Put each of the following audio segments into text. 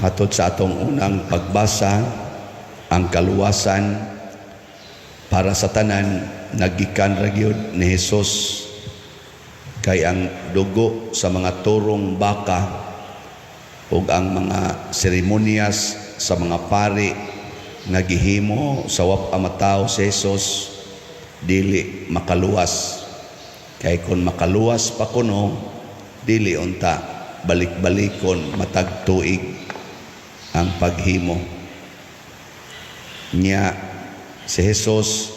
Atod sa atong unang pagbasa, ang kaluwasan para sa tanan nagikan ra gyud ni Hesus, kay ang dugo sa mga turong baka ug ang mga seremonyas sa mga pari nagihimo sa wap-amataw si Hesus dili makaluwas. Kay kung makaluwas pa kuno, dili unta balik-balikon matag tuig ang paghimo niya. Si Hesus,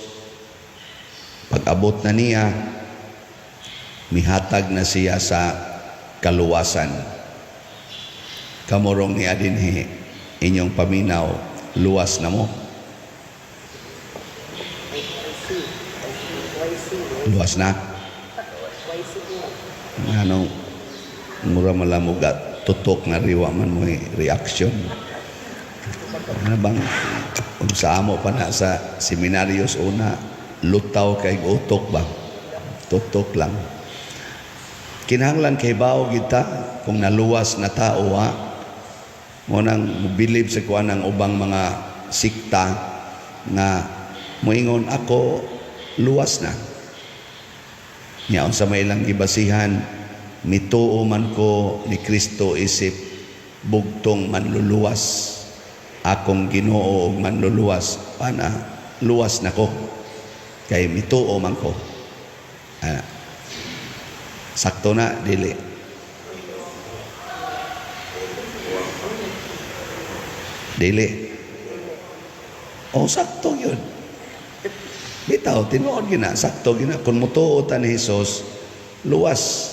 pag-abot na niya, mihatag na siya sa kaluwasan. Kamurong ni adinhi inyong paminaw, luwas na mo. Luwas na. Anong mura malamugat, tutok na riwa man mo reaction. Ano bang sa amo pa na sa seminaryos una, lutaw kay utok ba? Tutok lang. Kinahanglan kay bao kita kung naluwas na tao mo nang mobilib sa kuan ng ubang mga sikta na moingon ako luwas na. Nya unsa may ilang gibasihan, mituo man ko ni Kristo isip bugtong manluluwas. Akong Ginoo og manluluwas, pana luwas na ko kay mituo man ko. Sakto na dili. Dili. O sakto yun. Bitaw, tinuod gina, sakto gina. Kung mutuo ta ni Hesus, luwas.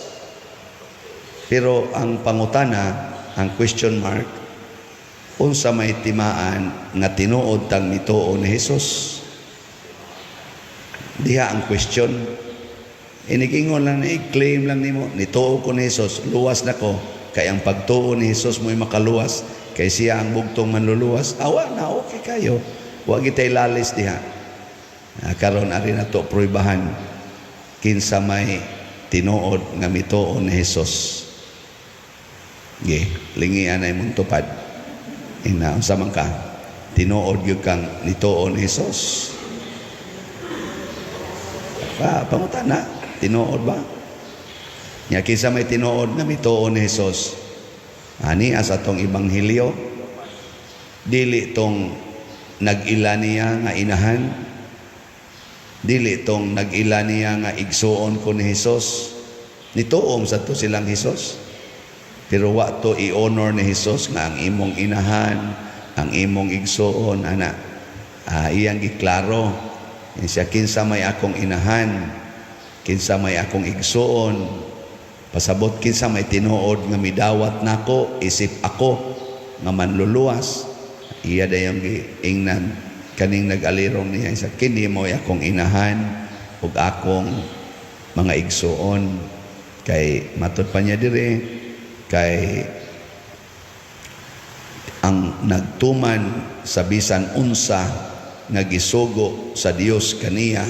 Pero ang pangutana, ang question mark, unsa may timaan nga tinuod tang mituo ni Hesus? Diha ang question. Inigingon lang, i-claim lang nimo, nituo ko ni Hesus, luwas na ko. Kay ang pagtuo ni Hesus mo'y makaluwas, kay siya ang bugtong manluluwas, awa na, okay kayo. Huwag itay lalis diha. Karon ari na to pruibahan, kinsa may tinuod nga mituo ni Hesus. Lingian ay mong tupad. Unsa man ka, tinuod gyud kang nituo ni Hesus? Pangutana, tinuod ba? Nya kinsa may tinuod nga mituo ni Hesus? Ani asa tong ebanghelyo, dili tong nag-ila niya nga inahan, dili tong nag-ila niya nga igsuon ko ni Hesus. Nituom sa to silang Hesus. Pero wa to i-honor ni Hesus nga ang imong inahan, ang imong igsuon, ana. Iyang giklaro. Siya, kinsa may akong inahan, kinsa may akong igsuon, pasabot kinsa may tinuod nga midawat nako, isip ako nga manluluwas. Iya dayong giingnan kaning nag-alirong niya. Siya, kini mo akong inahan ug akong mga igsuon. Kay matud pa niya dire, kay ang nagtuman sa bisan unsa nga gisugo sa Dios kaniya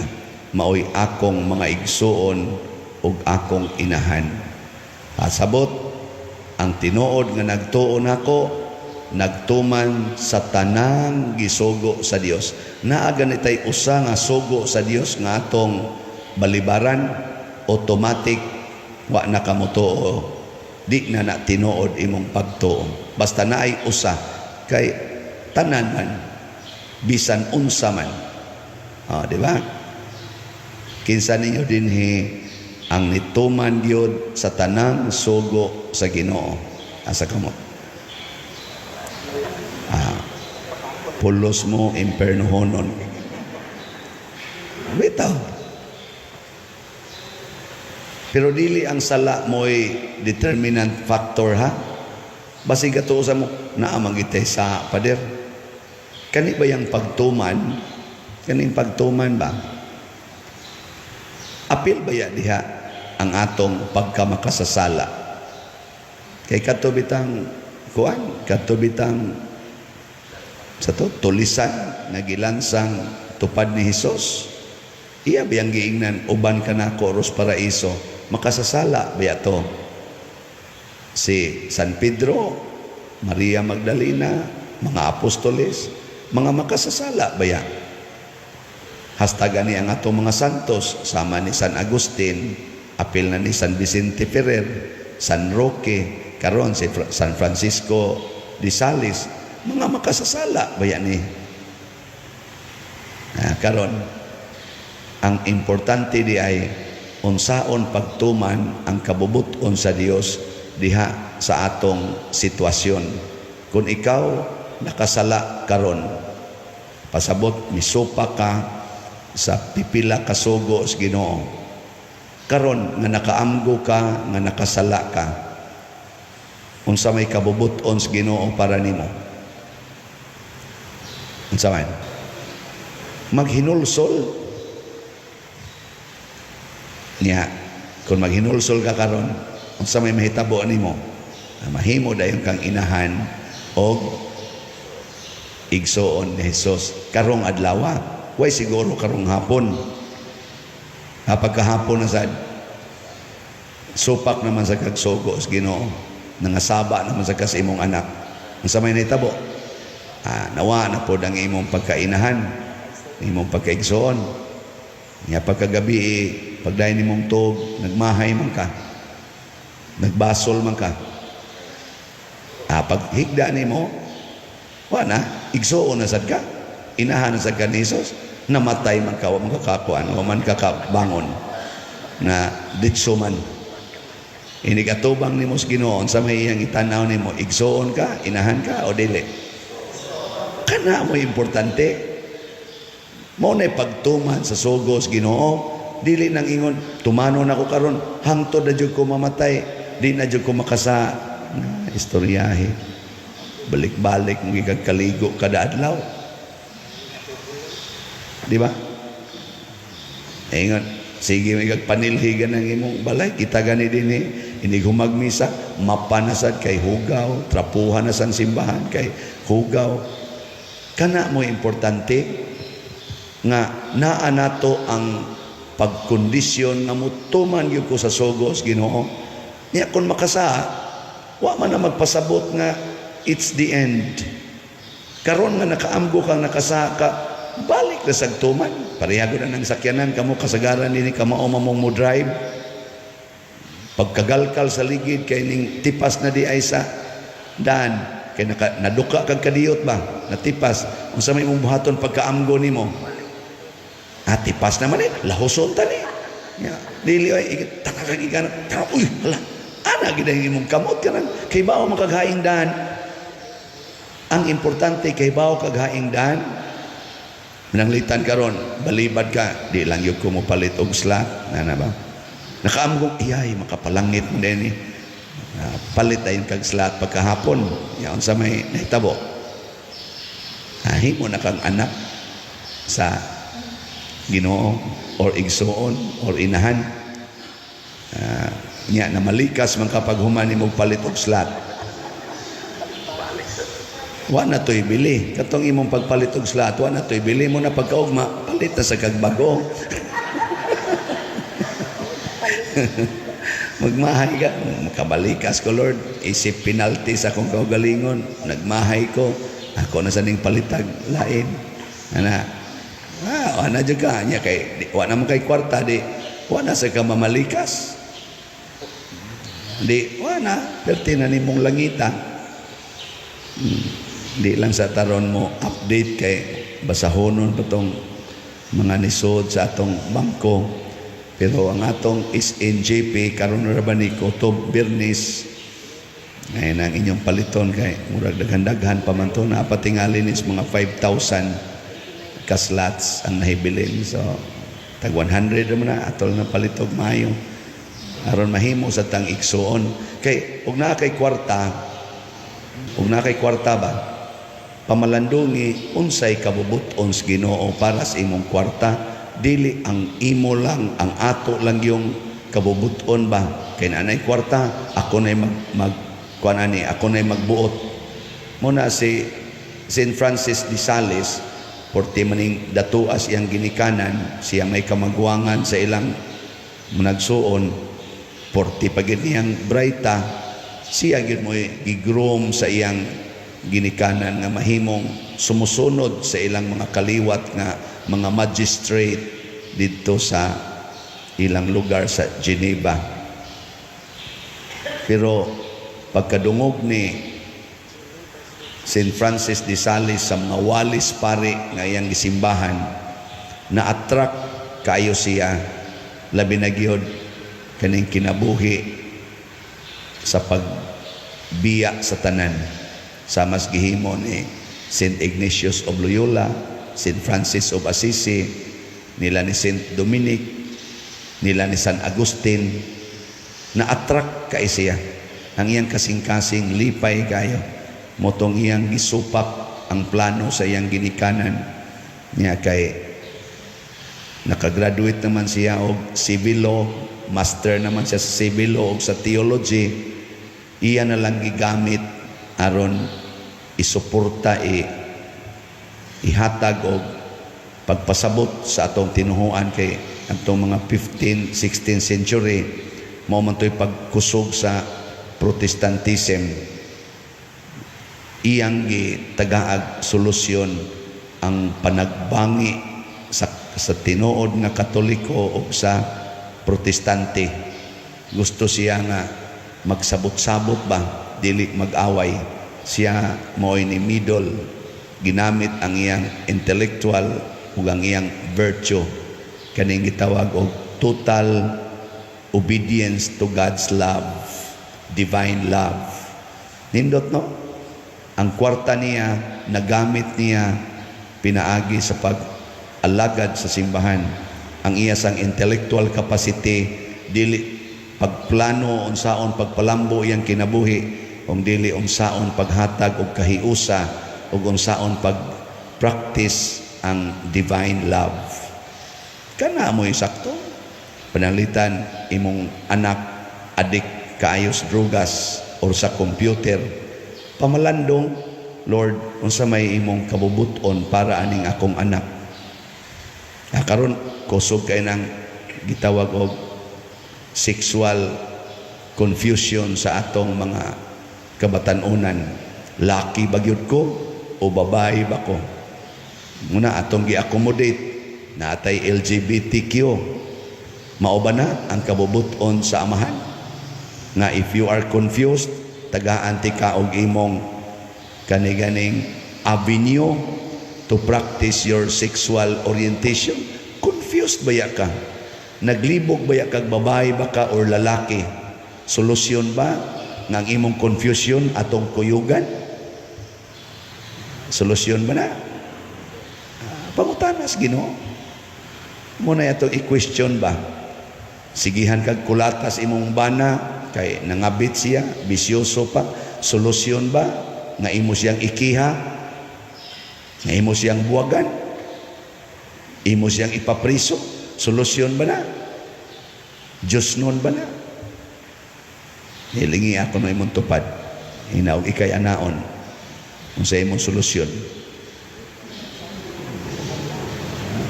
maoy akong mga igsuon ug akong inahan. Pasabot ang tinuod nga nagtuo nako nagtuman sa tanang gisugo sa Dios. Naa ganitay usa nga sugo sa Dios nga atong balibaran, automatic wa na kamutuo. Di na na tinuod imong pagtuo. Basta naay usa kay tanan man, bisan unsa man. Di ba? Kinsa ninyo dinhi ang nituman gyud sa tanang sugo sa Ginoo. Asa kamo? Pulos mo impernohonon. Bitaw. Pero dili ang sala mo'y determinant factor, ha? Basig katuusa mo, naamagitay sa pader. Kani ba yung pagtuman? Kaning pagtuman ba? Apil ba ya diha ang atong pagkamakasasala? Kay katubitang kuan, katubitang sa to, tulisan, nagilansang tupad ni Hesus. Iya biyang giingnan, uban ka na ko, Ros Paraiso. Makasasala ba to? Si San Pedro, Maria Magdalena, mga apostoles, mga makasasala baya. Hasta gani ang ato mga santos, sama ni San Agustin, apil na ni San Vicente Ferrer, San Roque, karon si San Francisco de Sales, mga makasasala baya ni. Karon, ang importante di ay unsaon pagtuman ang kabubuton sa Dios diha sa atong sitwasyon. Kung ikaw nakasala karon, pasabot misupa ka sa pipila ka sugo sa Ginoo, karon nga nakaamgo ka nga nakasala ka, unsa may kabubuton sa Ginoo para nimo? Unsa man? Maghinulsol niya. Kung maghinulsol ka karon, unsa may mahitabo nimo? Mahimo dayon kang inahan og igsoon ni Hesus karong adlaw. Way siguro karong hapon. Pagkahapon na sad, supak naman sa kagsugo sa Ginoo, nangasaba naman sa imong anak. Unsa may nahitabo? Nawa na pod ang imong pagkainahan, imong pagkaigsoon. Nga pagkagabi, pagdayon nimong tug, nagmahay man ka, nagbasol man ka. Pag higda nimo, wala, igsoon na sad ka, inahan na sad ka ni Jesus, namatay man ka, wa man kakakuan, wa man kakabangon, na ditso man. Ini katubang nimo sa Ginoo, sa may iyang itanaw nimo, igsoon ka, inahan ka, o dili? Kana mo importante. Mo na pagtuman sa sugos Ginoo, dili nang ingon tumanon ako karon hangtod na jud ko mamatay, di na jud ko makasa istoryahe. Balik-balik mo gigagkaligo kada adlaw. Di ba? Ingon, sige mo gagpanilhigan ng imong balay, kita gani dinhi, ini humagmisa, mapanasad kay hugaw, trapuhan na sang simbahan kay hugaw. Kana mo importante nga naa nato ang pagkondisyon nga mutuman gyud ko sa sugos Ginoo. Nya kun makasa, wa man na magpasabot nga it's the end. Karon nga nakaamgo kang nakasa ka, balik na sagtuman. Parehagod na ng sakyanan kamo kasagaran dinhi ka mao mamong mo drive. Pagkagalkal sa ligid kay ning tipas na di ay sa daan, kay naduka kag kadiyot ba, natipas. Unsa may imong buhaton pagkaamgo nimo? Tipas naman lahoson tani. Dili ay tatagan ikan. Uy, hala. Ana gid ang imong kamot kanan kay bao makaghaing daan. Ang importante kay bao kaghaing daan. Nanglitan karon, balibad ka, di lang yung kumupalit og slot, na ba? Nakaamgong iyay makapalangit mo din palit ayon kag slot pagkahapon. Yaon sa may nahitabo. Himo na kang anak sa Ginoo or igsoon or inahan. Nya na malikas man kapag human nimo palit og slot. Wa na to'y bili. Katong imong pagpalit og slot, wa na to'y bili mo na pagkaugma, palit na sa kagbago. Magmahay ka, makabalikas ko Lord, isip penalty sa akong kaugalingon, nagmahay ko, ako na sa ning palitag lain. Wala dyan ka niya kay, wala naman kay kwarta, di, wala sa ka mamalikas. Di, wala, perti na nimong langita. Di lang sa taron mo update kay basahonon pa tong mga nisod sa atong bangko. Pero ang atong SNJP karon ra ba ni Kutob Bernis ngayon ang inyong paliton kay murag daghan-daghan pa man to, napatingali is mga 5,000 ka-slots ang nahibilin. So tag 100 naman na atol na palitog maayo aron mahimo sa tang igsoon kay ug na kay kwarta ba pamalandungi unsay kabubuton sa Ginoo para sa imong kwarta, dili ang imo lang, ang ato lang yung kabubuton ba kay nanay kwarta ako nay ako nay magbuot mo na si St. Francis de Sales porti maning datuas iyang ginikanan, siya may kamagwangan sa ilang managsuon, porti pagid niyang brayta siya gyud mo gigroom sa iyang ginikanan nga mahimong sumusunod sa ilang mga kaliwat nga mga magistrate dito sa ilang lugar sa Geneva. Pero pagkadungog ni St. Francis de Sales sa mga walis pari nga iyang gisimbahan, na-attract kayo siya, labi na gyud kaning kinabuhi sa pagbiya sa tanan. Sa mas gihimo ni St. Ignatius of Loyola, St. Francis of Assisi, nila ni St. Dominic, nila ni San Agustin, na-attract kay siya. Ang iyang kasing-kasing lipay kayo, motong iyang gisupak ang plano sa iyang ginikanan niya, kay nakagraduate naman siya og civil law, master naman siya sa civil law og sa theology. Iya na lang gigamit aron isuporta, ihatag og pagpasabot sa atong tinuhuan kay atong mga 15th, 16th century mao man toy pagkusog sa Protestantism. Iyang gitagaag solusyon ang panagbangi sa tinuod nga Katoliko o sa Protestante. Gusto siya nga magsabot-sabot ba, dili mag-away. Siya mo'y ni middle, ginamit ang iyang intellectual ug ang iyang virtue, kaning gitawag og total obedience to God's love, divine love. Nindot no? Ang kwarta niya, nagamit niya pinaagi sa pag-alagad sa simbahan. Ang iya sang intellectual capacity, dili pagplano unsaon pagpalambo iyang kinabuhi, kung dili unsaon paghatag og kahiusa, ug unsaon pag-practice ang divine love. Kana mo sakto. Panalitan imong anak adik kaayos drugas or sa computer, pamalandong, Lord, unsa may imong kabubuton para aning akong anak. Karon kusog kay nang gitawag og sexual confusion sa atong mga kabatanunan. Laki ba gyud ko o babae ba ko? Muna atong gi-accommodate na atay LGBTQ. Mao ba na ang kabubuton sa amahan? Nga if you are confused, tagaan ti ka og imong kaniganing avenue to practice your sexual orientation. Confused ba ya ka? Naglibog ba ya kag babae ba ka or lalaki? Solusyon ba ng imong confusion atong kuyugan? Solusyon ba na? Pangutanas Ginoo. Muna itong i-question ba? Sigihan kag kulatas imong bana kay nangabit siya, bisyoso pa. Solusyon ba nga imo siyang ikiha, nga imo siyang buwagan, imo siyang ipapriso? Solusyon ba na? Diyos nun ba na? Hilingi ako na imong tupad, hinaog ikay anaon kung sa imong solusyon.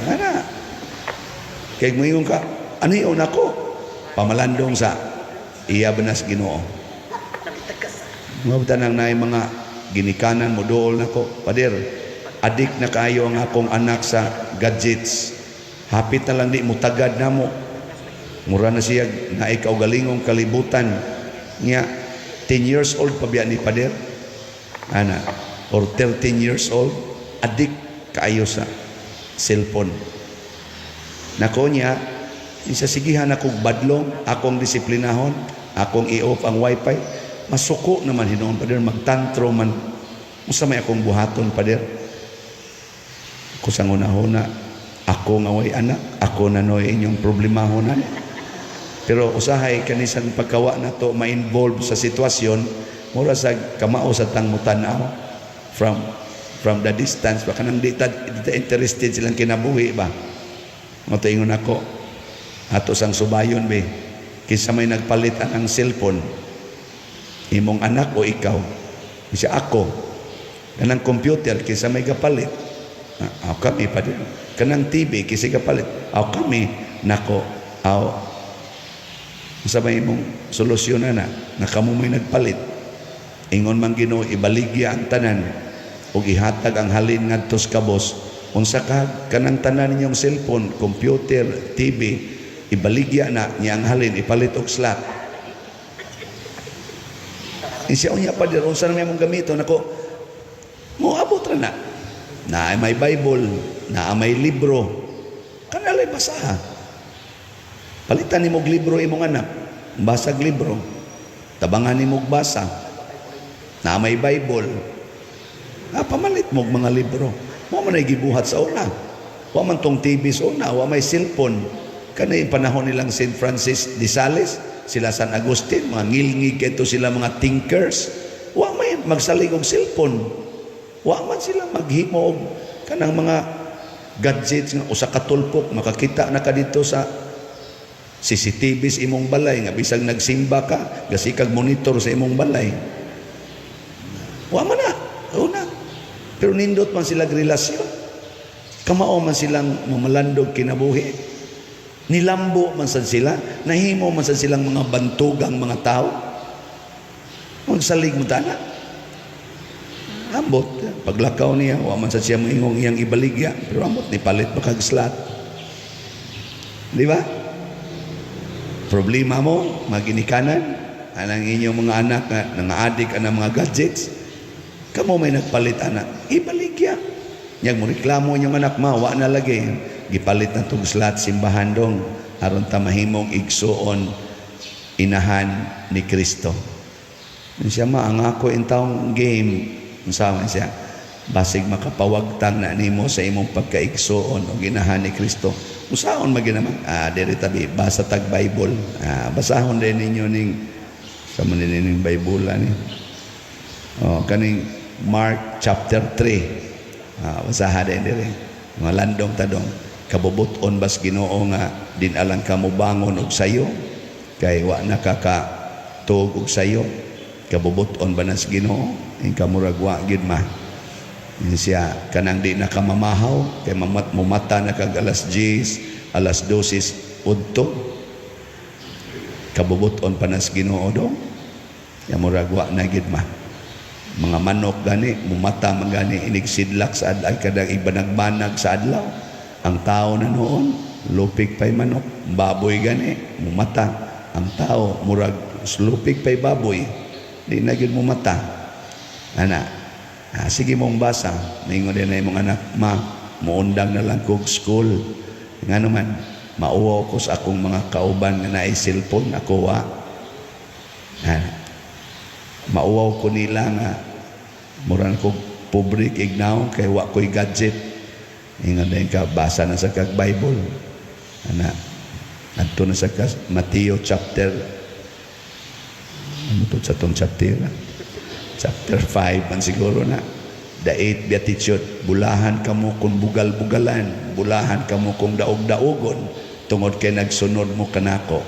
Ana kay moingon ka, ano yun ako? Pamalandong sa iya benas Ginoo. Mga tanang na mga ginikanan mo dool na ko. Pader, adik na kayo ang akong anak sa gadgets. Hapit na lang di mo tagad na mo. Mura na siya na ikaw galingong kalibutan. Nga, 10 years old pa biya ni Pader. Ana, or 13 years old. Adik kayo sa cellphone. Nako niya, isasigihan akong badlong, akong disiplinahon, akong i-off ang wifi. Masuko naman hinoon, Pader, magtantro man. Musa may akong buhaton, Pader. Kusang una-una, ako nga way anak, ako na noy inyong problemahonan. Pero usahay kanisan pagkawa na to ma-involve sa sitwasyon, mura sa kamao sa tangmutanaw from the distance, baka nang di interested silang kinabuhi ba? Mataingon ako, ato sang subayon be, kisa may nagpalitan ang cellphone, imong anak o ikaw? Isa ako, kanang computer, kisa may kapalit, kami pa din. Kanang TV, kisa kapalit, kami, nako, sa may imong solusyon na, nakamo may nagpalit. Ingon man Ginoo ibaligya ang tanan ug ihatag ang halin ngadto sa kabos. Unsa ka kanang tanan ninyong cellphone, computer, TV, ibaligya na niya ang halin, ipalit og slot. Siya unya pa dir unsa na may mong gamiton ako. Mo abot ra na. Na may Bible, na may libro. Kanalay basaha. Palitan nimo og libro imong anak. Basag libro. Tabangan nimo og basa. Na may Bible. Pamalit mo og mga libro. Wa man ay gibuhat sa una. Wa man tong TV sa una, wa may cellphone. Kanay panahon nilang St. Francis de Sales, sila San Agustin, mga ngilngig ito sila mga thinkers. Wa may magsalig og cellphone. Wa man sila maghimo og kanang mga gadgets nga usa ka tulpok makakita na ka dito sa CCTV sa imong balay nga bisag nagsimba ka, gasikag monitor sa imong balay. Wa man na, una. Pero nindot man sila relasyon. Kamao man silang mamalandog kinabuhi. Nilambo man sad sila, nahimo man sad silang mga bantugang mga tao. Magsalig mo tana. Ambot, paglakaw niya, wa man sad siya moingong iyang ibaligya, pero ambot ni palit pa kag slot. Di ba? Problema mo, maginikanan, anang inyong mga anak nga nang-adik ang mga gadgets. Kamo may nagpalit anak, ibaligya. Yang mo reklamo inyong anak, mawa na lagi. Gipalit na itong slot simbahan dong, aron ta mahimong igsuon inahan ni Kristo. Siya ang ako in taong game, usaman siya, basig makapawagtang na nimo sa imong pagkaigsuon o ginahan ni Kristo. Usaon maginaman, diri tabi, basa tag Bible. Basahon din ninyo ning, sa manining Bible ani. Kaning Mark chapter 3. Basaha din diri. Mga landong tadong, kabubuton bas Ginoo nga dinalang ka mo bangon og sayo, kay wa nakakatuog og sayo. Kabubuton ba nas Ginoo? Ing kamurag wa gid ma. Siya kanang di nakamamahaw, kay mumata na kag alas 10, alas 12 udto. Kabubuton pa nas Ginoo dong. Ya murag wa na gid ma. Mga manok gani, mumata man gani, inigsidlak sa adlaw, kadang iba nagbanag sa adlaw. Ang tao na noon, lupig pa'y manok, baboy gani, mumata. Ang tao, murag, lupig pa'y baboy, di na yun mumata. Sige mong basa, maingon din na yung mga anak, muundang na lang kong school. Nga naman, mauwaw ko sa akong mga kauban na na-cellphone, ako mauwaw ko nila nga murang ko public ignaw kay wa ko'y gadget. Ingon din ka, basa na sa kag Bible. Adto na sa Mateo chapter, ano to sa tong chapter? Chapter 5 man siguro na. The 8th Beatitude, bulahan kamo kung bugal-bugalan, bulahan kamo kung daog-daogon, tungod kay nagsunod mo kanako.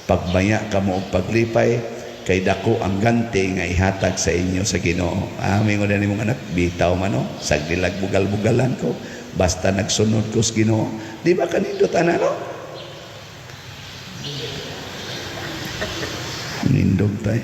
Pagbaya kamo og paglipay, kay dako ang ganti nga ihatag sa inyo sa Ginoo. Mingon din imong anak, bitaw man no, sagdilag bugal-bugalan ko, basta nagsunod ko sa Ginoo. Di ba kanindot ana no? Nindog tayo.